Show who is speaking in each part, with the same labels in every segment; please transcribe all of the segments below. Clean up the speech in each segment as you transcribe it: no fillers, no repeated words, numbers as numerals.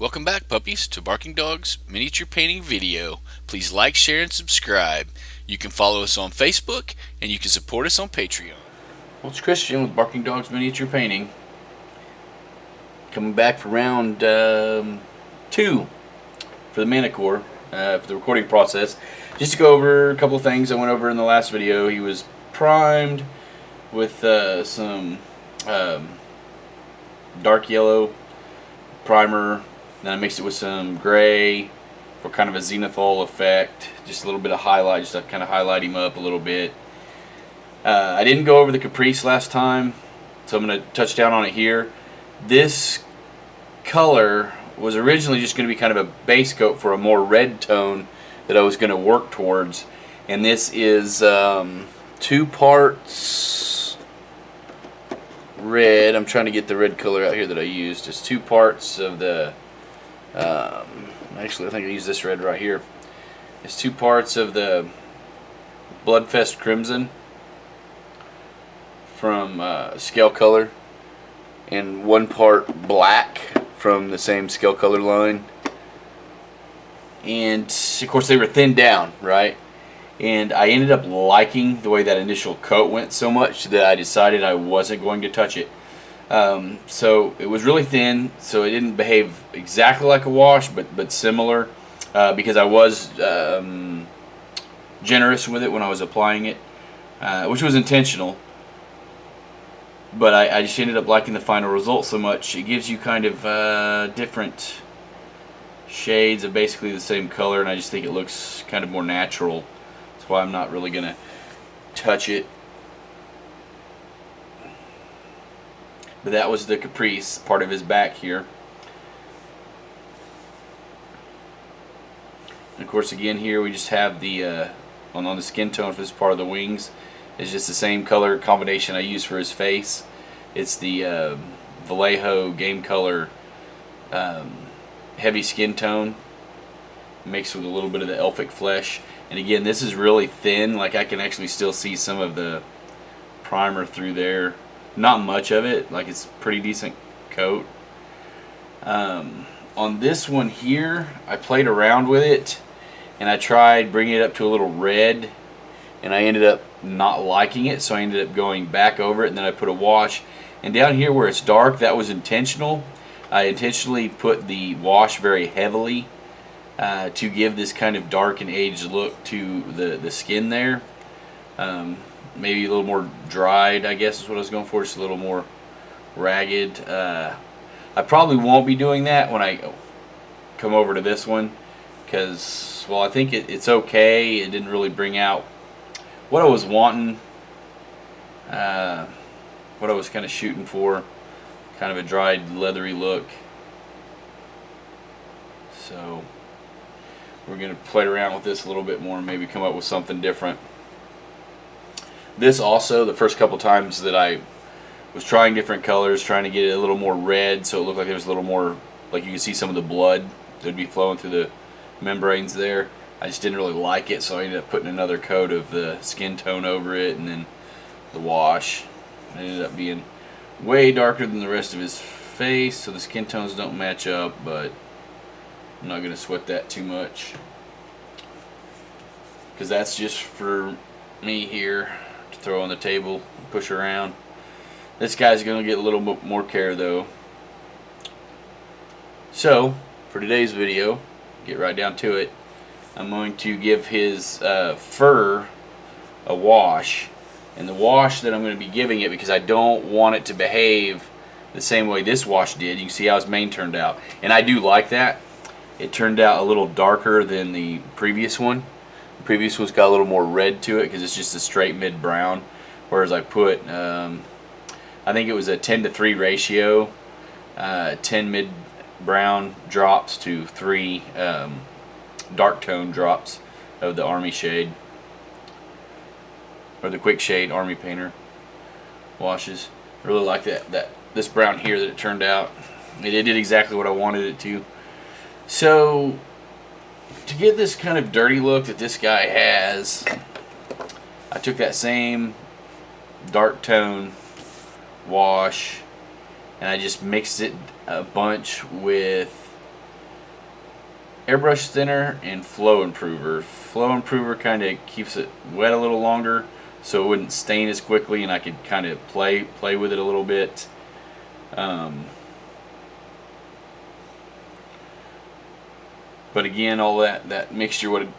Speaker 1: Welcome back, puppies, to Barking Dogs Miniature Painting Video. Please like, share, and subscribe. You can follow us on Facebook, and you can support us on Patreon. Well, it's Christian with Barking Dogs Miniature Painting. Coming back for round 2 for the Manticore, for the recording process. Just to go over a couple of things I went over in the last video. He was primed with some dark yellow primer. Then I mixed it with some gray for kind of a zenithal effect. Just a little bit of highlight, just to kind of highlight him up a little bit. I didn't go over the Caprice last time, so I'm going to touch down on it here. This color was originally just going to be kind of a base coat for a more red tone that I was going to work towards. And this is 2 parts red. I'm trying to get the red color out here that I used. It's 2 parts of the actually I think I used this red right here. It's 2 parts of the Bloodfest Crimson from Scale Color and 1 part black from the same Scale Color line. And of course they were thinned down, right? And I ended up liking the way that initial coat went so much that I decided I wasn't going to touch it. So it was really thin, so it didn't behave exactly like a wash, but similar, because I was generous with it when I was applying it, which was intentional. But I just ended up liking the final result so much. It gives you kind of different shades of basically the same color, and I just think it looks kind of more natural. That's why I'm not really going to touch it. But that was the Caprice, part of his back here. And of course again here we just have the, on the skin tone for this part of the wings. It's just the same color combination I used for his face. It's the Vallejo Game Color heavy skin tone mixed with a little bit of the Elfic flesh. And again, this is really thin, like I can actually still see some of the primer through there. Not much of it, like it's a pretty decent coat. On this one here, I played around with it and I tried bringing it up to a little red, and I ended up not liking it, so I ended up going back over it, and then I put a wash. And down here where it's dark, that was intentional. I intentionally put the wash very heavily to give this kind of dark and aged look to the skin there. Maybe a little more dried, I guess is what I was going for, just a little more ragged. I probably won't be doing that when I come over to this one, because, well, I think it's okay. It didn't really bring out what I was wanting, what I was kind of shooting for, kind of a dried, leathery look. So we're going to play around with this a little bit more and maybe come up with something different. This also, the first couple times that I was trying different colors, trying to get it a little more red so it looked like there was a little more, like you could see some of the blood that would be flowing through the membranes there. I just didn't really like it, so I ended up putting another coat of the skin tone over it and then the wash. It ended up being way darker than the rest of his face, so the skin tones don't match up, but I'm not going to sweat that too much, because that's just for me here to throw on the table and push around. This guy's going to get a little bit more care though. So for today's video, get right down to it, I'm going to give his fur a wash. And the wash that I'm going to be giving it, because I don't want it to behave the same way this wash did. You can see how his mane turned out, and I do like that. It turned out a little darker than the previous one. The previous one's got a little more red to it because it's just a straight mid brown, whereas I put I think it was a 10:3 ratio, 10 mid brown drops to 3 dark tone drops of the Army shade, or the Quick Shade Army Painter washes. I really like this brown here that it turned out. It did exactly what I wanted it to. So to get this kind of dirty look that this guy has, I took that same dark tone wash and I just mixed it a bunch with airbrush thinner and flow improver. Flow improver kind of keeps it wet a little longer, so it wouldn't stain as quickly, and I could kind of play with it a little bit. But again, all that mixture, what it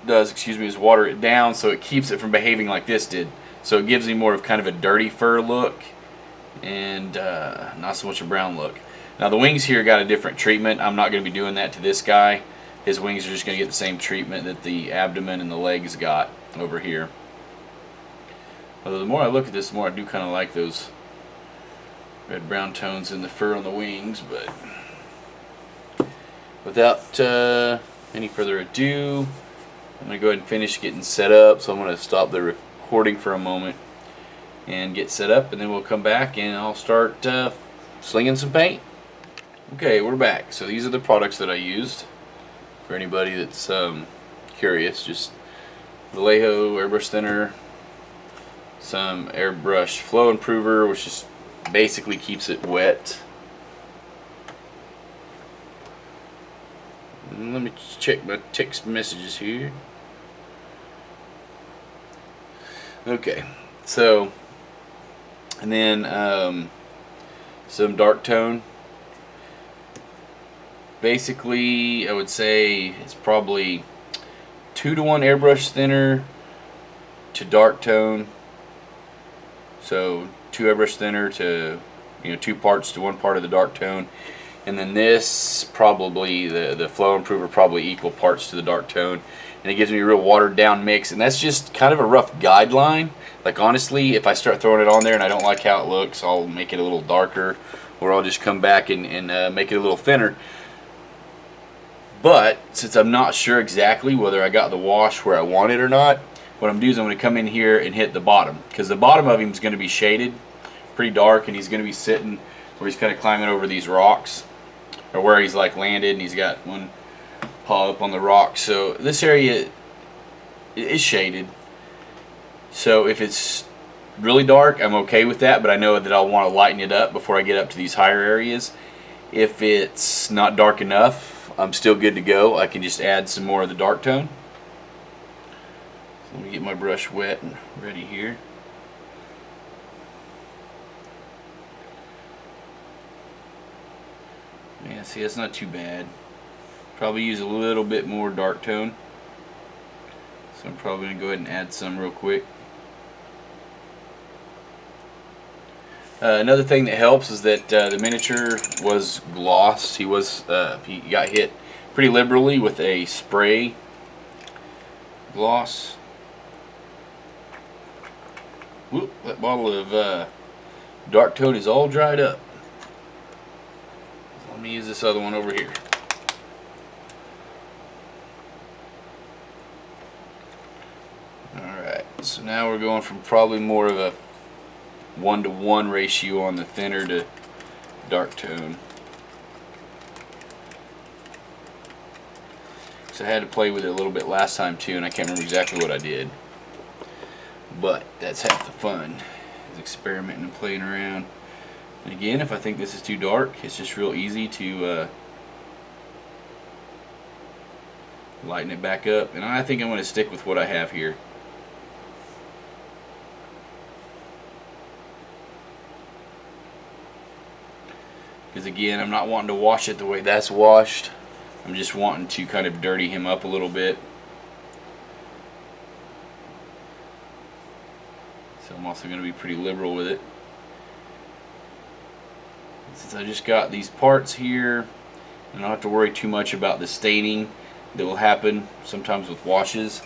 Speaker 1: does, is water it down, so it keeps it from behaving like this did. So it gives me more of kind of a dirty fur look, and not so much a brown look. Now the wings here got a different treatment. I'm not going to be doing that to this guy. His wings are just going to get the same treatment that the abdomen and the legs got over here. Although the more I look at this, the more I do kind of like those red-brown tones in the fur on the wings. But without any further ado, I'm going to go ahead and finish getting set up. So I'm going to stop the recording for a moment and get set up, and then we'll come back and I'll start slinging some paint. Okay, we're back. So these are the products that I used. For anybody that's curious, just Vallejo airbrush thinner, some airbrush flow improver, which just basically keeps it wet. And let me check my text messages here. Okay, so, and then some dark tone. Basically, I would say it's probably 2-to-1 airbrush thinner to dark tone. So 2 airbrush thinner to 2 parts to 1 part of the dark tone, and then this probably the flow improver probably equal parts to the dark tone, and it gives me a real watered down mix. And that's just kind of a rough guideline. Like honestly, if I start throwing it on there and I don't like how it looks, I'll make it a little darker, or I'll just come back and make it a little thinner. But since I'm not sure exactly whether I got the wash where I want it or not, what I'm doing is I'm going to come in here and hit the bottom, because the bottom of him is going to be shaded pretty dark, and he's going to be sitting where he's kind of climbing over these rocks, or where he's like landed and he's got one paw up on the rock. So this area is shaded. So if it's really dark, I'm okay with that, but I know that I'll want to lighten it up before I get up to these higher areas. If it's not dark enough, I'm still good to go. I can just add some more of the dark tone. So let me get my brush wet and ready here. Yeah, see, that's not too bad. Probably use a little bit more dark tone. So I'm probably going to go ahead and add some real quick. Another thing that helps is that the miniature was glossed. He got hit pretty liberally with a spray gloss. Whoop, that bottle of dark tone is all dried up. Let me use this other one over here. Alright, so now we're going from probably more of a 1-to-1 ratio on the thinner to dark tone. So I had to play with it a little bit last time too, and I can't remember exactly what I did. But that's half the fun, is experimenting and playing around. And again, if I think this is too dark, it's just real easy to lighten it back up. And I think I'm going to stick with what I have here. Because again, I'm not wanting to wash it the way that's washed. I'm just wanting to kind of dirty him up a little bit. So I'm also going to be pretty liberal with it. Since I just got these parts here, I don't have to worry too much about the staining that will happen sometimes with washes.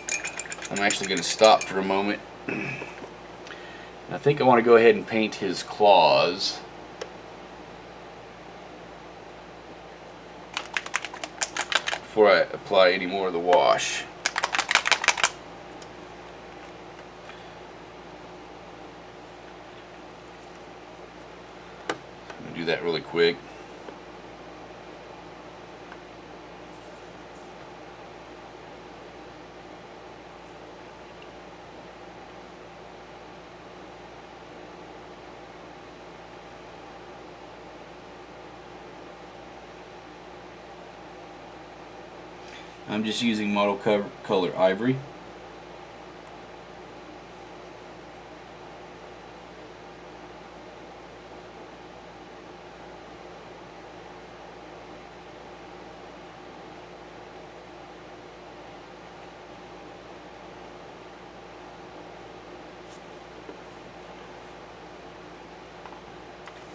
Speaker 1: I'm actually going to stop for a moment. I think I want to go ahead and paint his claws. Before I apply any more of the wash. I'm going to do that really quick. I'm just using model color ivory.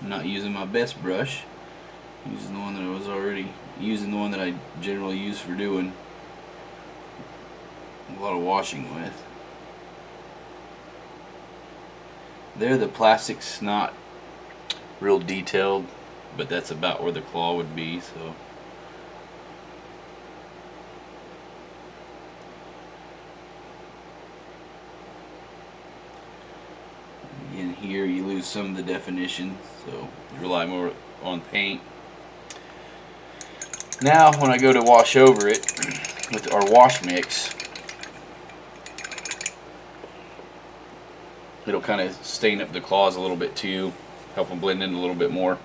Speaker 1: I'm not using my best brush. I'm using the one that I was already using, the one that I generally use for doing a lot of washing with. There, the plastic's not real detailed, but that's about where the claw would be, so. In here you lose some of the definition, so you rely more on paint. Now when I go to wash over it with our wash mix, it'll kind of stain up the claws a little bit too, help them blend in a little bit more.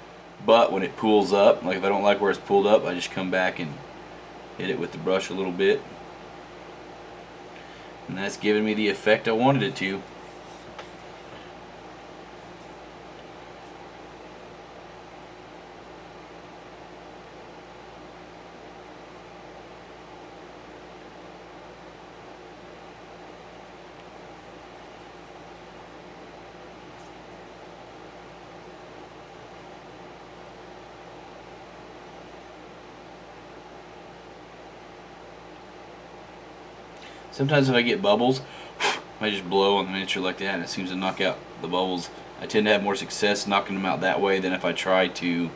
Speaker 1: But when it pools up, like if I don't like where it's pulled up, I just come back and hit it with the brush a little bit, and that's giving me the effect I wanted it to. Sometimes if I get bubbles, I just blow on the miniature like that and it seems to knock out the bubbles. I tend to have more success knocking them out that way than if I try to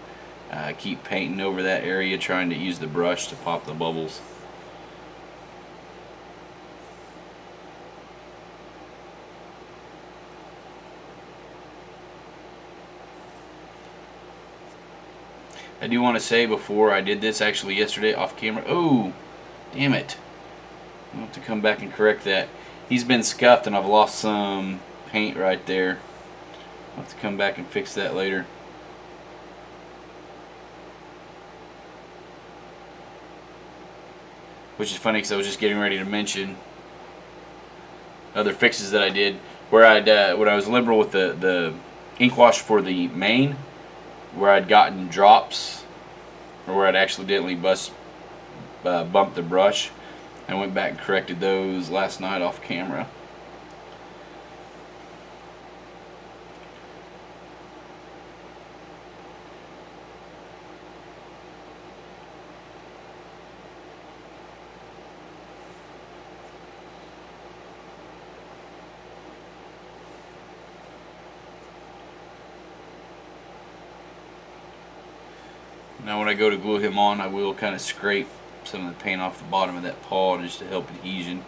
Speaker 1: keep painting over that area, trying to use the brush to pop the bubbles. I do want to say before I did this actually yesterday off camera, oh, damn it. I'll have to come back and correct that. He's been scuffed and I've lost some paint right there. I'll have to come back and fix that later. Which is funny because I was just getting ready to mention other fixes that I did. Where when I was liberal with the ink wash for the main, where I'd gotten drops, or where I'd accidentally bumped the brush, I went back and corrected those last night off camera. Now when I go to glue him on, I will kind of scrape some of the paint off the bottom of that paw just to help adhesion.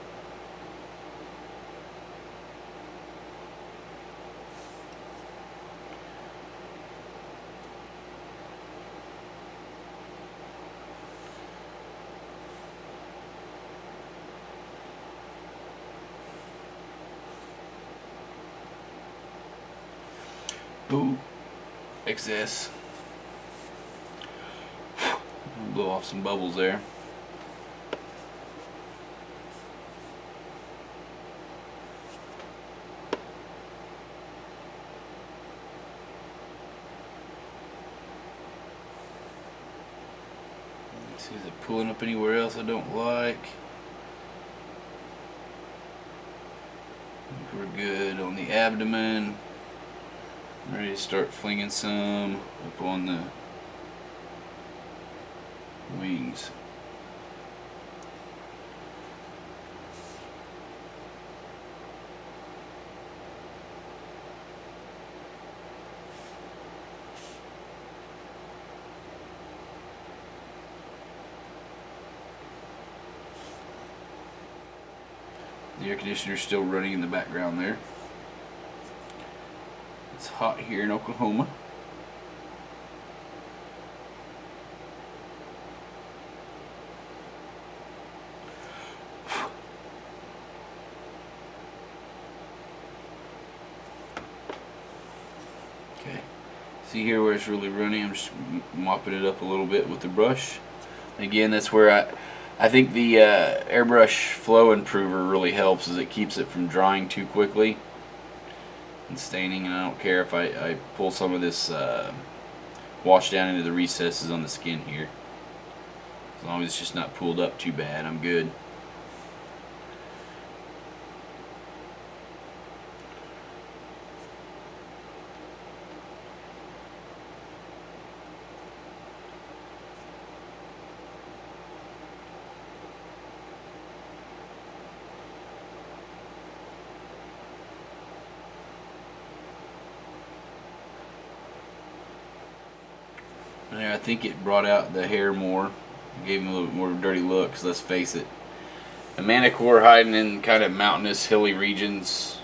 Speaker 1: Ooh, excess. I'll blow off some bubbles there. See, is it pulling up anywhere else I don't like? I think we're good on the abdomen. I'm ready to start flinging some up on the wings. The air conditioner's still running in the background there. It's hot here in Oklahoma. Okay, see here where it's really running, I'm just mopping it up a little bit with the brush. Again, that's where I think the airbrush flow improver really helps, as it keeps it from drying too quickly and staining. And I don't care if I pull some of this wash down into the recesses on the skin here. As long as it's just not pulled up too bad, I'm good. There, I think it brought out the hair more. It gave him a little bit more dirty look, 'cause let's face it, a Manticore hiding in kind of mountainous, hilly regions,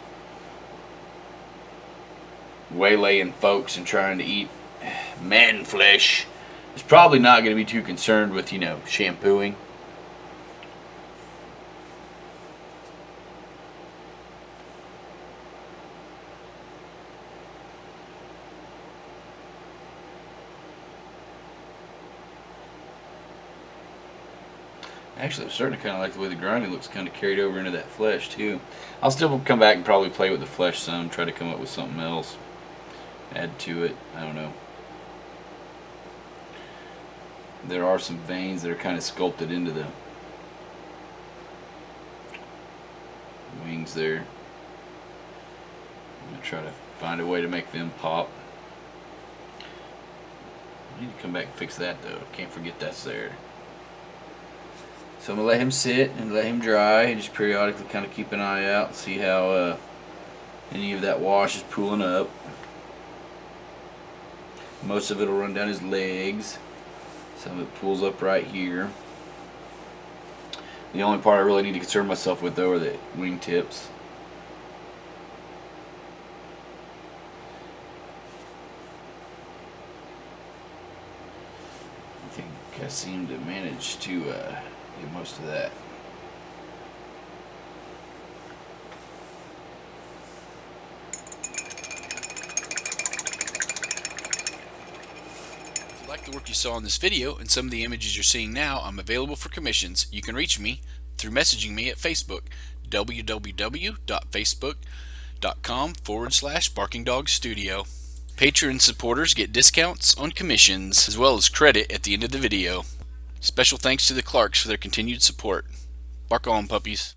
Speaker 1: waylaying folks and trying to eat man flesh, is probably not going to be too concerned with, shampooing. Actually, I'm starting to kind of like the way the grinding looks kind of carried over into that flesh too. I'll still come back and probably play with the flesh some, try to come up with something else, add to it. I don't know. There are some veins that are kind of sculpted into the wings there. I'm going to try to find a way to make them pop. I need to come back and fix that though. Can't forget that's there. So I'm going to let him sit and let him dry, and just periodically kind of keep an eye out and see how any of that wash is pooling up. Most of it will run down his legs. Some of it pools up right here. The only part I really need to concern myself with though are the wing tips. I think I seem to manage to get most of that.
Speaker 2: If you like the work you saw in this video and some of the images you're seeing now, I'm available for commissions. You can reach me through messaging me at Facebook, www.facebook.com/BarkingDogStudio. Patreon supporters get discounts on commissions as well as credit at the end of the video. Special thanks to the Clarks for their continued support. Bark on, puppies.